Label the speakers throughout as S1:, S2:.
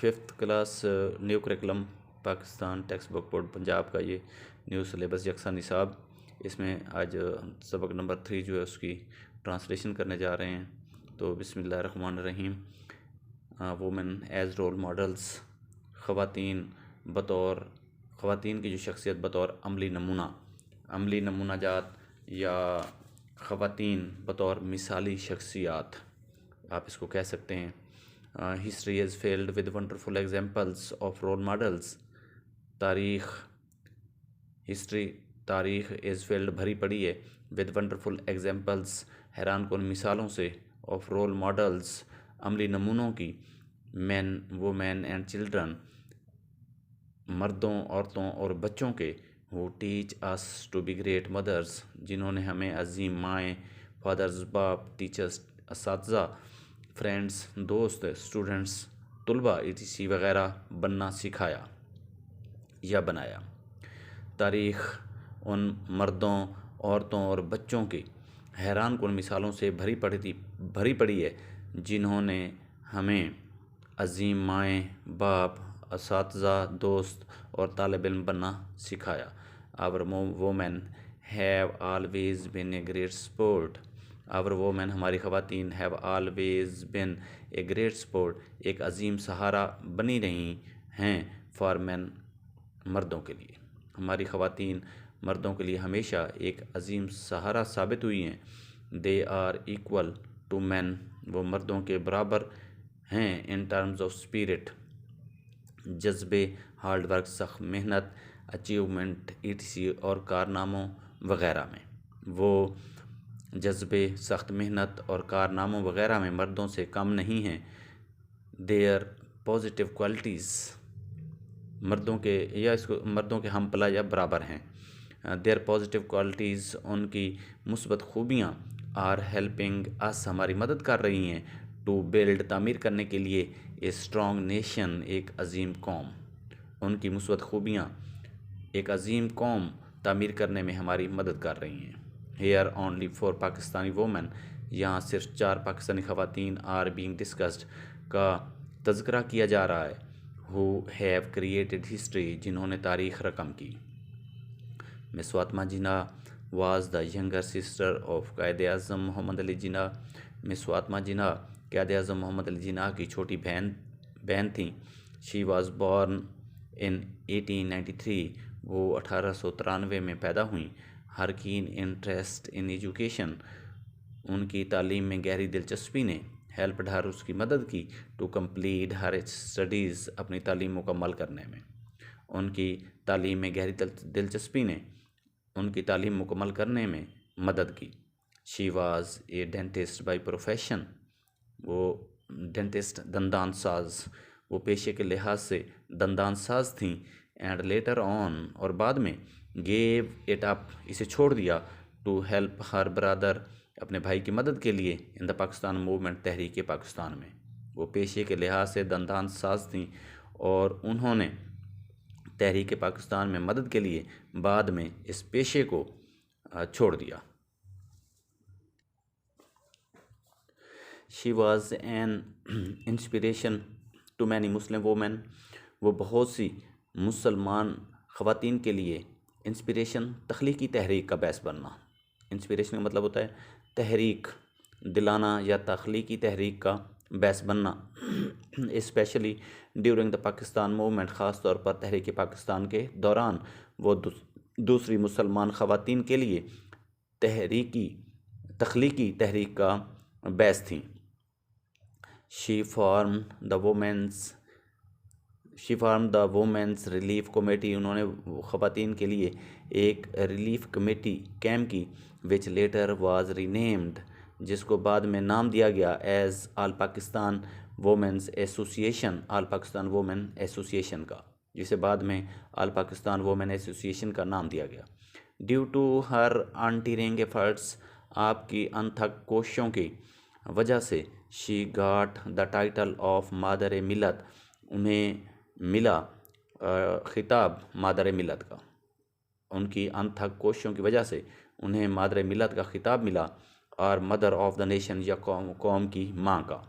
S1: 5th class new curriculum Pakistan text book board Punjab کا یہ new syllabus یکساں نصاب، اس میں آج سبق نمبر 3 جو ہے اس کی ٹرانسلیشن کرنے جا رہے ہیں۔ تو بسم اللہ الرحمن الرحیم۔ وومن ایز رول ماڈلز، خواتین کی جو شخصیت بطور عملی نمونہ جات یا خواتین بطور مثالی شخصیات آپ اس کو کہہ سکتے ہیں۔ History is filled with wonderful examples of role models, تاریخ از فیلڈ بھری پڑی ہے ود ونڈرفل ایگزامپلس حیران کن مثالوں سے، آف رول ماڈلز عملی نمونوں کی، مین وومین اینڈ چلڈرن مردوں عورتوں اور بچوں کے، who teach us to be great mothers جنہوں نے ہمیں عظیم مائیں، فادرز باپ، ٹیچرز اساتذہ، فرینڈز دوست، اسٹوڈنٹس طلباء etc وغیرہ بننا سکھایا یا بنایا۔ تاریخ ان مردوں عورتوں اور بچوں کی حیران کن مثالوں سے بھری پڑی ہے جنہوں نے ہمیں عظیم مائیں، باپ، اساتذہ، دوست اور طالب علم بننا سکھایا۔ Our women have always been a great support. Our women ہماری خواتین have always been a great support ایک عظیم سہارا بنی رہی ہیں for men مردوں کے لیے۔ ہماری خواتین مردوں کے لیے ہمیشہ ایک عظیم سہارا ثابت ہوئی ہیں۔ They are equal to men وہ مردوں کے برابر ہیں in terms of spirit جذبے، ہارڈ ورک سخت محنت، اچیومنٹ etc اور کارناموں وغیرہ میں۔ وہ جذبے، سخت محنت اور کارناموں وغیرہ میں مردوں سے کم نہیں ہیں۔ Their positive qualities مردوں کے ہم پلہ یا برابر ہیں۔ Their positive qualities ان کی مثبت خوبیاں are helping us ہماری مدد کر رہی ہیں to build تعمیر کرنے کے لیے a strong nation ایک عظیم قوم۔ ان کی مثبت خوبیاں ایک عظیم قوم تعمیر کرنے میں ہماری مدد کر رہی ہیں۔ Here only 4 پاکستانی women یہاں صرف 4 پاکستانی خواتین are being discussed کا تذکرہ کیا جا رہا ہے who have created history جنہوں نے تاریخ رقم کی۔ Miss Fatima Jinnah was the younger sister of Quaid Azam محمد علی جناح۔ مس فاطمہ جناح قائد اعظم محمد علی جناح کی چھوٹی بہن تھیں۔ She was born in 1893 وہ 1893 میں پیدا ہوئیں۔ Her keen interest in education ان کی تعلیم میں گہری دلچسپی نے helped her اس کی مدد کی to complete her studies اپنی تعلیم مکمل کرنے میں۔ ان کی تعلیم میں گہری دلچسپی نے ان کی تعلیم مکمل کرنے میں مدد کی۔ She was a dentist by profession وہ ڈینٹسٹ دندان ساز وہ پیشے کے لحاظ سے دندان ساز تھیں and later on اور بعد میں gave it up اسے چھوڑ دیا to help her brother اپنے بھائی کی مدد کے لیے in the Pakistan movement تحریک پاکستان میں۔ وہ پیشے کے لحاظ سے دندان ساز تھیں اور انہوں نے تحریک پاکستان میں مدد کے لیے بعد میں اس پیشے کو چھوڑ دیا۔ She was an inspiration to many Muslim women وہ بہت سی مسلمان خواتین کے لیے انسپریشن تخلیقی تحریک کا باعث بننا۔ انسپریشن کا مطلب ہوتا ہے تحریک دلانا یا تخلیقی تحریک کا باعث بننا۔ Especially during the Pakistan movement خاص طور پر تحریک پاکستان کے دوران وہ دوسری مسلمان خواتین کے لیے تخلیقی تحریک کا باعث تھیں۔ She formed the women's relief committee انہوں نے خواتین کے لیے ایک ریلیف کمیٹی قائم کی which later was renamed جس کو بعد میں نام دیا گیا as All Pakistan Women's Association آل پاکستان وومن ایسوسیشن کا، جسے بعد میں آل پاکستان وومن ایسوسیشن کا نام دیا گیا۔ Due to her untiring efforts آپ کی انتھک کوششوں کی وجہ سے she got the title of مادر ملت انہیں ملا خطاب مادر ملت کا۔ ان کی انتھک کوششوں کی وجہ سے انہیں مادر ملت کا خطاب ملا اور مدر آف دا نیشن یا قوم کی ماں کا۔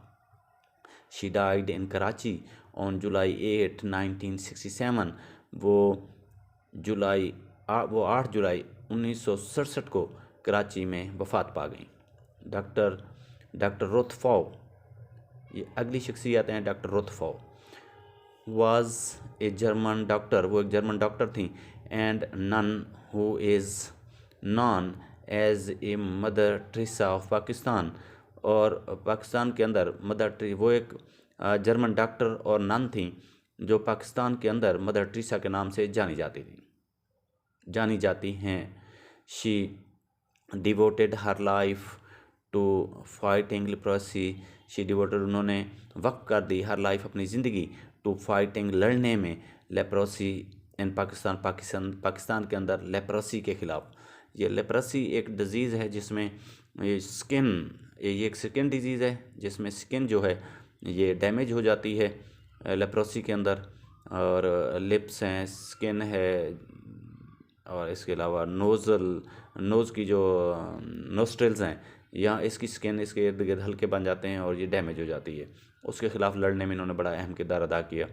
S1: She died in کراچی آن جولائی 8 1967. وہ 8 جولائی 1967 کو کراچی میں وفات پا گئیں. ڈاکٹر روتھ فاؤ، یہ اگلی شخصیت ہیں. Doctor Ruth Pfau was a German doctor, وہ ایک جرمن ڈاکٹر تھیں. And nun who is known as a mother Teresa of Pakistan, اور پاکستان کے اندر وہ ایک جرمن ڈاکٹر اور نن تھیں جو پاکستان کے اندر مدر ٹریسا کے نام سے جانی جاتی ہیں. She devoted her life to fighting leprosy. انہوں نے وقف کر دی ہر لائف، اپنی زندگی، ٹو فائٹنگ، لڑنے میں، لیپروسی ان پاکستان کے اندر لیپروسی کے خلاف. یہ لیپروسی ایک ڈیزیز ہے جس میں یہ ایک سکن ڈیزیز ہے جس میں سکن جو ہے یہ ڈیمیج ہو جاتی ہے لیپروسی کے اندر، اور لپس ہیں، سکن ہے، اور اس کے علاوہ نوز کی جو نوسٹرلز ہیں، یا اس کی سکن اس کے ارد گرد ہلکے بن جاتے ہیں اور یہ ڈیمیج ہو جاتی ہے. اس کے خلاف لڑنے میں انہوں نے بڑا اہم کردار ادا کیا.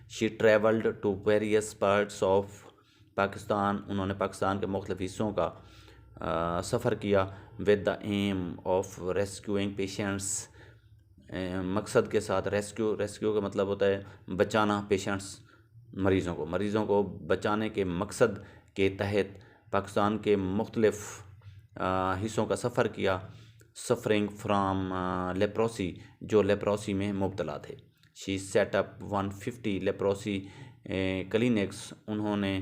S1: She travelled to various parts of Pakistan. انہوں نے پاکستان کے مختلف حصوں کا سفر کیا. With the aim of rescuing patients, مقصد کے ساتھ. ریسکیو کا مطلب ہوتا ہے بچانا، پیشنٹس مریضوں کو بچانے کے مقصد کے تحت پاکستان کے مختلف حصوں کا سفر کیا. سفرنگ فرام لیپروسی، جو لیپروسی میں مبتلا تھے. شی سیٹ اپ 150 لیپروسی کلینکس. انہوں نے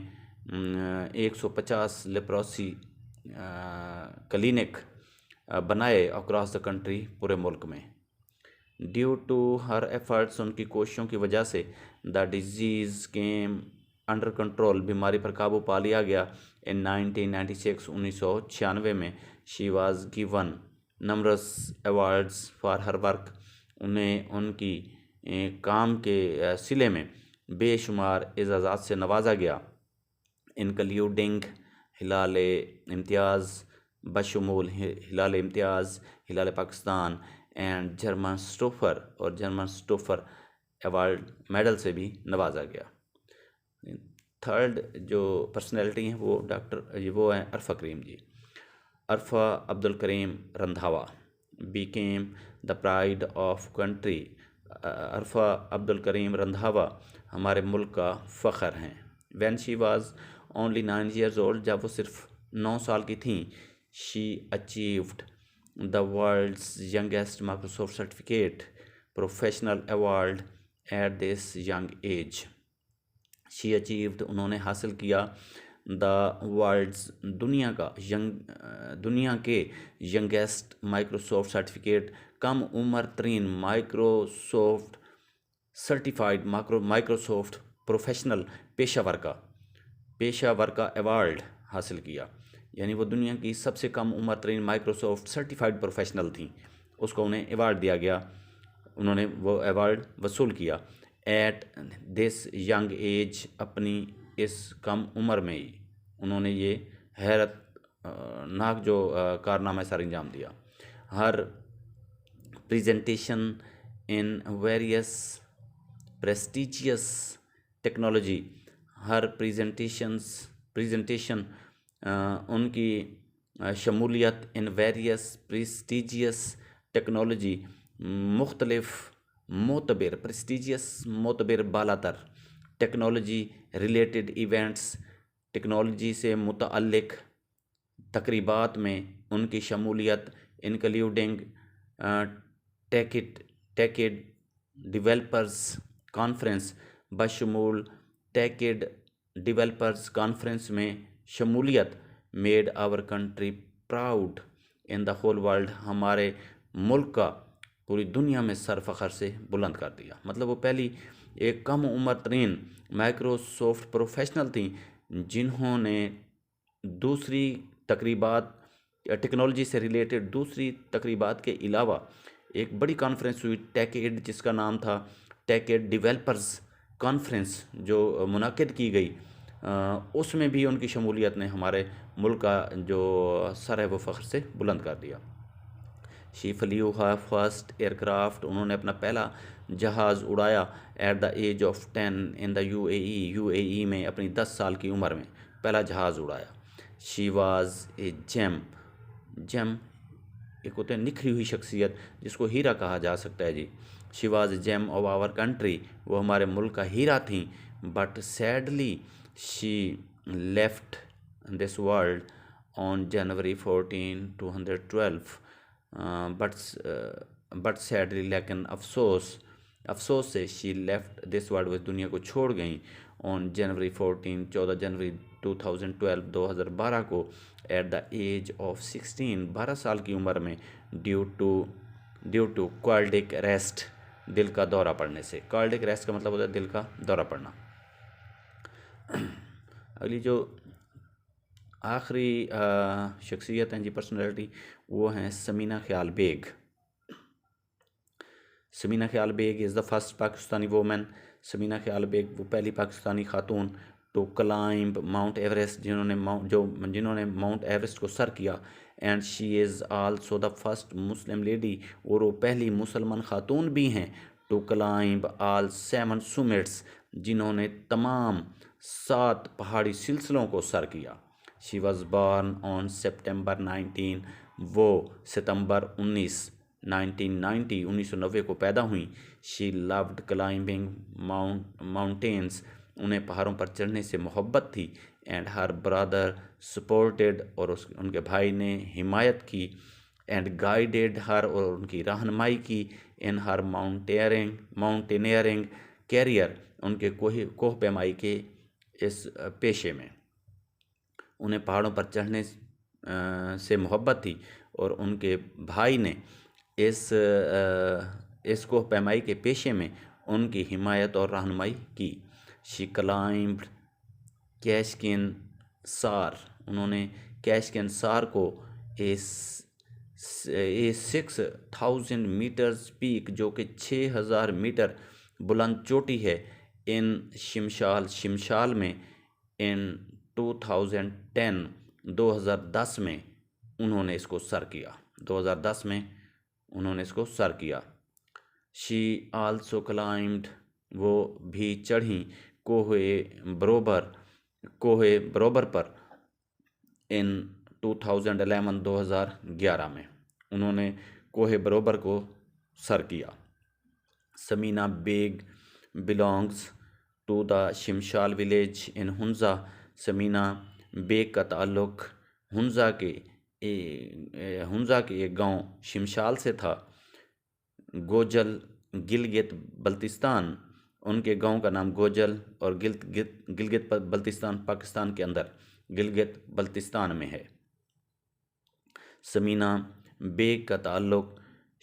S1: 150 لیپروسی کلینک بنائے اکراس دا کنٹری، پورے ملک میں. ڈیو ٹو ہر ایفرٹس، ان کی کوششوں کی وجہ سے، the disease came under control, بیماری پر قابو پا لیا گیا. ان 1996 1996 میں. She was given numbers awards for her work. انہیں ان کی کام کے صلے میں بے شمار اعزازات سے نوازا گیا. انکلیوڈنگ ہلال امتیاز، بشمول ہلال امتیاز، ہلال پاکستان، اینڈ جرمن سٹوفر، اور جرمن سٹوفر ایوارڈ میڈل سے بھی نوازا گیا. تھرڈ جو پرسنالٹی ہیں وہ ہیں عرفہ Karim ji. Arfa Abdul Karim Randhawa became the pride of country. Arfa Abdul Karim Randhawa ہمارے ملک کا فخر ہیں. When she was only 9 years old، جب وہ صرف 9 سال کی تھیں. She achieved the world's youngest Microsoft certificate professional award at this young age. She achieved, انہوں نے حاصل کیا، دا ورلڈز، دنیا کے ینگیسٹ مائکروسافٹ سرٹیفکیٹ، کم عمر ترین مائکروسافٹ سرٹیفائڈ مائکروسافٹ پروفیشنل پیشہ ور کا ایوارڈ حاصل کیا. یعنی وہ دنیا کی سب سے کم عمر ترین مائکروسافٹ سرٹیفائڈ پروفیشنل تھیں، اس کو انہیں ایوارڈ دیا گیا. انہوں نے وہ ایوارڈ وصول کیا. ایٹ دس ینگ ایج، اپنی اس کم عمر میں ہی انہوں نے یہ حیرت ناک جو کارنامہ سر انجام دیا. Her presentation in various prestigious technology, her presentation ان کی شمولیت ان ویریس پریسٹیجیس ٹیکنالوجی، مختلف معتبر بالا تر ٹیکنالوجی ریلیٹڈ ایونٹس، ٹیکنالوجی سے متعلق تقریبات میں ان کی شمولیت. انکلیوڈنگ ٹیکڈ ڈیولپرز کانفرنس، بشمول ٹیکڈ ڈیولپرز کانفرنس میں شمولیت. Made our country proud in the whole world, ہمارے ملک کا پوری دنیا میں سر فخر سے بلند کر دیا. مطلب وہ پہلی ایک کم عمر ترین مائکروسافٹ پروفیشنل تھیں جنہوں نے دوسری تقریبات، ٹیکنالوجی سے ریلیٹڈ دوسری تقریبات کے علاوہ ایک بڑی کانفرنس ہوئی ٹیکڈ، جس کا نام تھا ٹیکڈ ڈیولپرز کانفرنس، جو منعقد کی گئی. اس میں بھی ان کی شمولیت نے ہمارے ملک کا جو سر ہے وہ فخر سے بلند کر دیا. شی فلیو ہر فرسٹ ایئر کرافٹ، انہوں نے اپنا پہلا جہاز اڑایا at the age of 10 in the U A E میں، اپنی 10 سال کی عمر میں پہلا جہاز اڑایا۔ شی واز اے جیم ایک ہوتے ہیں نکھری ہوئی شخصیت جس کو ہیرا کہا جا سکتا ہے جی۔ She was a gem of our country, وہ ہمارے ملک کا ہیرا تھیں، but sadly she left this world on January 14 2012، but sadly لیکن افسوس سے شی لیفٹ دس ورلڈ، وہ اس دنیا کو چھوڑ گئیں آن جنوری 14 جنوری 2012 کو ایٹ دا ایج آف 16 12 سال کی عمر میں ڈیو ٹو کارڈک اریسٹ، دل کا دورہ پڑنے سے۔ کارڈک اریسٹ کا مطلب ہوتا ہے دل کا دورہ پڑنا۔ اگلی جو آخری شخصیت ہیں جی پرسنالٹی، وہ ہیں Samina Khayal Baig. Samina Khayal Baig is the first Pakistani woman. Samina Khayal Baig وہ پہلی پاکستانی خاتون ٹو کلائمب ماؤنٹ ایوریسٹ، جنہوں نے ماؤنٹ ایوریسٹ کو سر کیا، and she is also the first Muslim lady, اور وہ پہلی مسلمان خاتون بھی ہیں ٹو کلائمب آل 7 سمٹس، جنہوں نے تمام 7 پہاڑی سلسلوں کو سر کیا۔ She was barn on September 19، وہ ستمبر 1990 کو پیدا ہوئیں۔ شی لوڈ کلائمبنگ ماؤنٹینس، انہیں پہاڑوں پر چڑھنے سے محبت تھی، اینڈ ہر برادر سپورٹڈ، اور ان کے بھائی نے حمایت کی، اینڈ گائیڈڈ ہر، اور ان کی رہنمائی کی، ان ہر ماؤنٹینئرنگ کیریئر، ان کے کوہ پیمائی کے اس پیشے میں۔ انہیں پہاڑوں پر چڑھنے سے محبت تھی، اور ان کے بھائی نے اس کوہ پیمائی کے پیشے میں ان کی حمایت اور رہنمائی کی۔ شی کلائمبڈ کیشکین سار، انہوں نے کیشکین سار کو 6000 میٹرز پیک، جو کہ 6000 میٹر بلند چوٹی ہے، ان شمشال میں، ان 2010 میں انہوں نے اس کو سر کیا، 2010 میں انہوں نے اس کو سر کیا۔ شی آلسو کلائمبڈ، وہ بھی چڑھیں کوہ بروبر پر، ان 2011 میں انہوں نے کوہ بروبر کو سر کیا۔ Samina Baig belongs to the Shimshal village in Hunza, Samina Baig کا تعلق ہنزا کے ایک گاؤں شمشال سے تھا، گوجل گلگت بلتستان، ان کے گاؤں کا نام گوجل اور گلگت بلتستان پاکستان کے اندر گلگت بلتستان میں ہے۔ سمینہ بیگ کا تعلق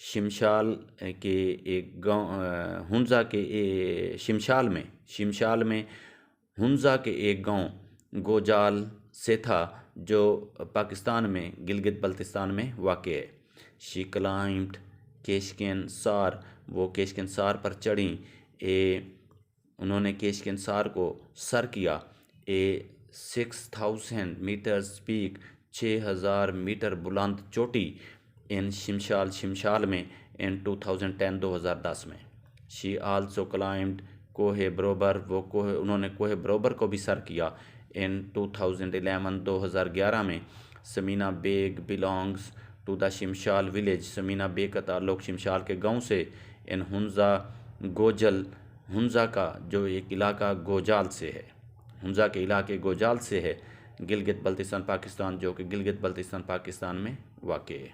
S1: شمشال کے ایک گاؤں ہنزا کے شمشال میں ہنزا کے ایک گاؤں گوجال سے تھا، جو پاکستان میں گلگت بلتستان میں واقع ہے۔ شی کلائمبڈ کیشکین سار، وہ کیشکین سار پر چڑھیں، انہوں نے کیشکین سار کو سر کیا، 6000 میٹرز پیک، 6000 میٹر بلند چوٹی، ان شمشال میں، ان 2010 میں۔ شی آلسو کلائمبڈ کوہ بروبر، انہوں نے کوہ بروبر کو بھی سر کیا، ان 2011 میں۔ Samina Baig belongs to the Shimshal village, Samina Baig کا تعلق شمشال کے گاؤں سے، ان ہنزا کا جو ایک علاقہ گوجال سے ہے، ہنزا کے علاقے گوجال سے ہے، گلگت بلتستان پاکستان، جو کہ گلگت بلتستان پاکستان میں واقع ہے۔